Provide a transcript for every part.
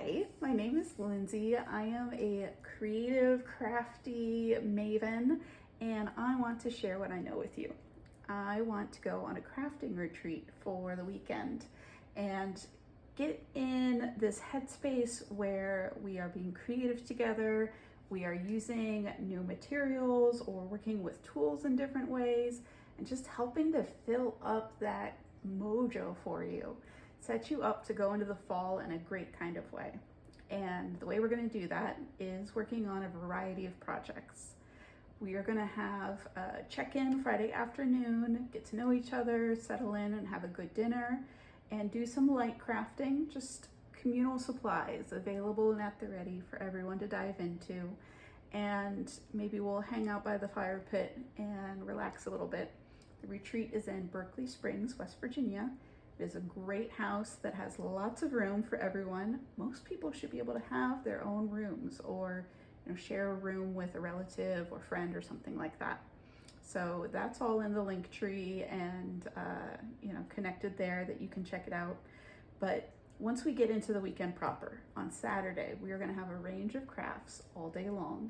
Hi, my name is Lindsay. I am a creative, crafty maven, and I want to share what I know with you. I want to go on a crafting retreat for the weekend and get in this headspace where we are being creative together, we are using new materials or working with tools in different ways, and just helping to fill up that mojo for you. Set you up to go into the fall in a great kind of way. And the way we're going to do that is working on a variety of projects. We are going to have a check-in Friday afternoon, get to know each other, settle in and have a good dinner, and do some light crafting, just communal supplies available and at the ready for everyone to dive into. And maybe we'll hang out by the fire pit and relax a little bit. The retreat is in Berkeley Springs, West Virginia. It is a great house that has lots of room for everyone. Most people should be able to have their own rooms or share a room with a relative or friend or something like that. So that's all in the link tree and connected there that you can check it out. But once we get into the weekend proper, on Saturday, we are going to have a range of crafts all day long.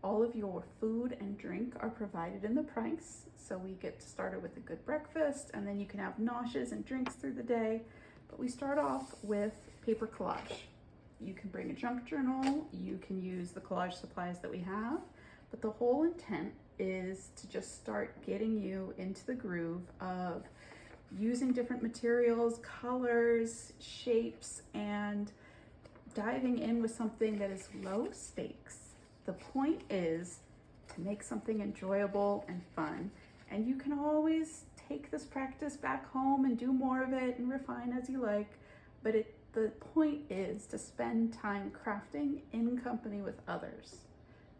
All of your food and drink are provided in the price. So we get started with a good breakfast, and then you can have noshes and drinks through the day. But we start off with paper collage. You can bring a junk journal, you can use the collage supplies that we have, but the whole intent is to just start getting you into the groove of using different materials, colors, shapes, and diving in with something that is low stakes. The point is to make something enjoyable and fun. And you can always take this practice back home and do more of it and refine as you like. But the point is to spend time crafting in company with others.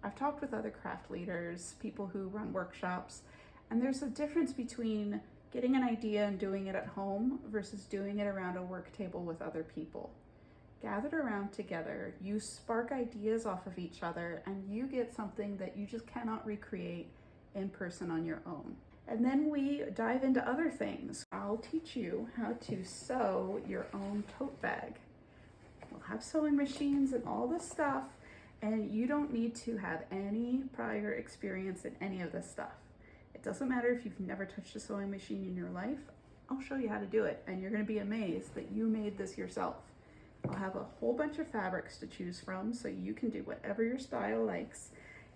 I've talked with other craft leaders, people who run workshops, and there's a difference between getting an idea and doing it at home versus doing it around a work table with other people. Gathered around together, you spark ideas off of each other, and you get something that you just cannot recreate in person on your own. And then we dive into other things. I'll teach you how to sew your own tote bag. We'll have sewing machines and all this stuff, and you don't need to have any prior experience in any of this stuff. It doesn't matter if you've never touched a sewing machine in your life. I'll show you how to do it, and you're going to be amazed that you made this yourself. I'll have a whole bunch of fabrics to choose from, so you can do whatever your style likes,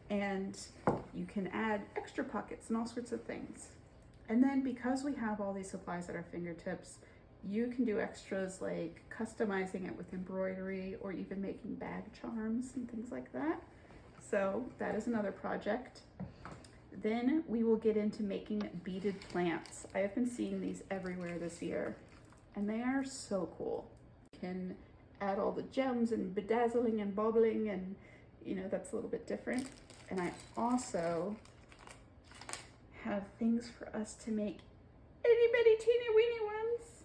and you can add extra pockets and all sorts of things. And then because we have all these supplies at our fingertips, you can do extras like customizing it with embroidery or even making bag charms and things like that. So that is another project. Then we will get into making beaded plants. I have been seeing these everywhere this year, and they are so cool. You can add all the gems and bedazzling and bobbling, and that's a little bit different. And I also have things for us to make itty bitty teeny weeny ones.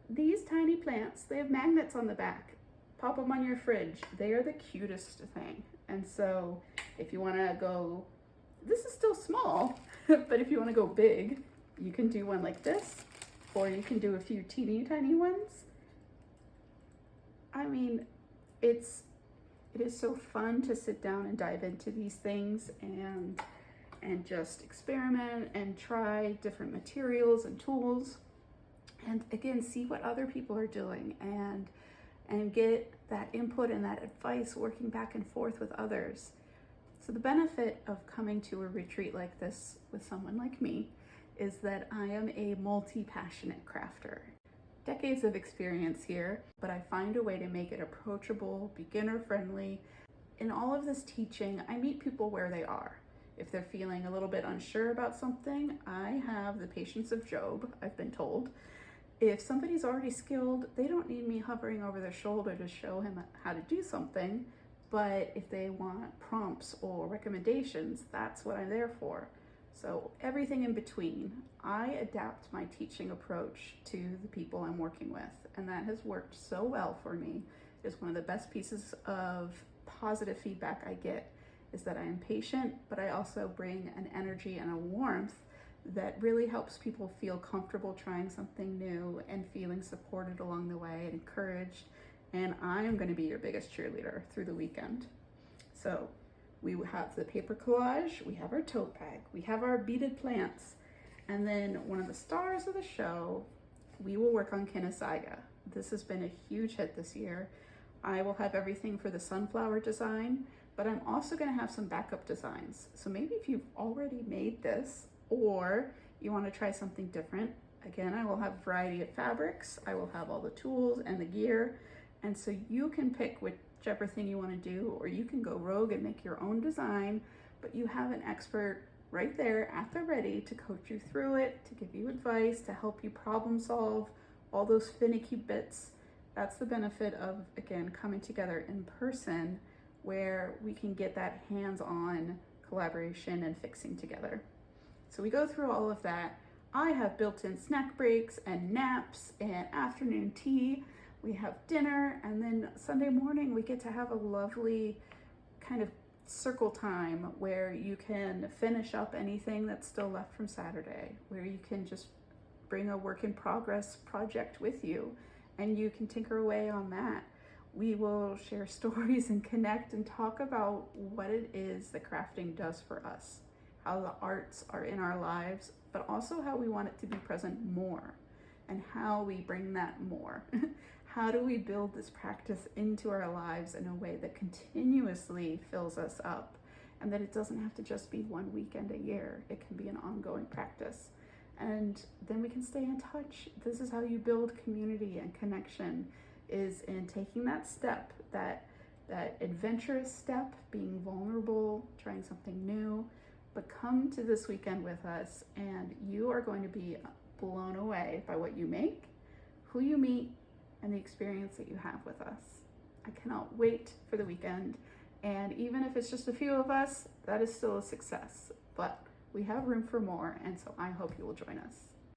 These tiny plants, they have magnets on the back. Pop them on your fridge. They are the cutest thing. And so if you want to go, this is still small, but if you want to go big, you can do one like this, or you can do a few teeny tiny ones. I mean, it is so fun to sit down and dive into these things and just experiment and try different materials and tools, and again, see what other people are doing and get that input and that advice working back and forth with others. So the benefit of coming to a retreat like this with someone like me is that I am a multi-passionate crafter. Decades of experience here, but I find a way to make it approachable, beginner-friendly. In all of this teaching, I meet people where they are. If they're feeling a little bit unsure about something, I have the patience of Job, I've been told. If somebody's already skilled, they don't need me hovering over their shoulder to show him how to do something, but if they want prompts or recommendations, that's what I'm there for. So everything in between, I adapt my teaching approach to the people I'm working with, and that has worked so well for me. It's one of the best pieces of positive feedback I get is that I am patient, but I also bring an energy and a warmth that really helps people feel comfortable trying something new and feeling supported along the way and encouraged and I am going to be your biggest cheerleader through the weekend. So we have the paper collage, we have our tote bag, we have our beaded plants, and then one of the stars of the show, we will work on Kinesaiga. This has been a huge hit this year. I will have everything for the sunflower design, but I'm also going to have some backup designs. So maybe if you've already made this or you want to try something different, again, I will have a variety of fabrics. I will have all the tools and the gear. And so you can pick whichever thing you want to do, or you can go rogue and make your own design, but you have an expert right there at the ready to coach you through it, to give you advice, to help you problem solve all those finicky bits. That's the benefit of, again, coming together in person, where we can get that hands-on collaboration and fixing together. So we go through all of that. I have built-in snack breaks and naps and afternoon tea. We have dinner, and then Sunday morning we get to have a lovely kind of circle time where you can finish up anything that's still left from Saturday, where you can just bring a work in progress project with you and you can tinker away on that. We will share stories and connect and talk about what it is that crafting does for us, how the arts are in our lives, but also how we want it to be present more and how we bring that more. How do we build this practice into our lives in a way that continuously fills us up, and that it doesn't have to just be one weekend a year. It can be an ongoing practice. And then we can stay in touch. This is how you build community and connection, is in taking that step, that adventurous step, being vulnerable, trying something new. But come to this weekend with us and you are going to be blown away by what you make, who you meet, and the experience that you have with us. I cannot wait for the weekend. And even if it's just a few of us, that is still a success. But we have room for more, and so I hope you will join us.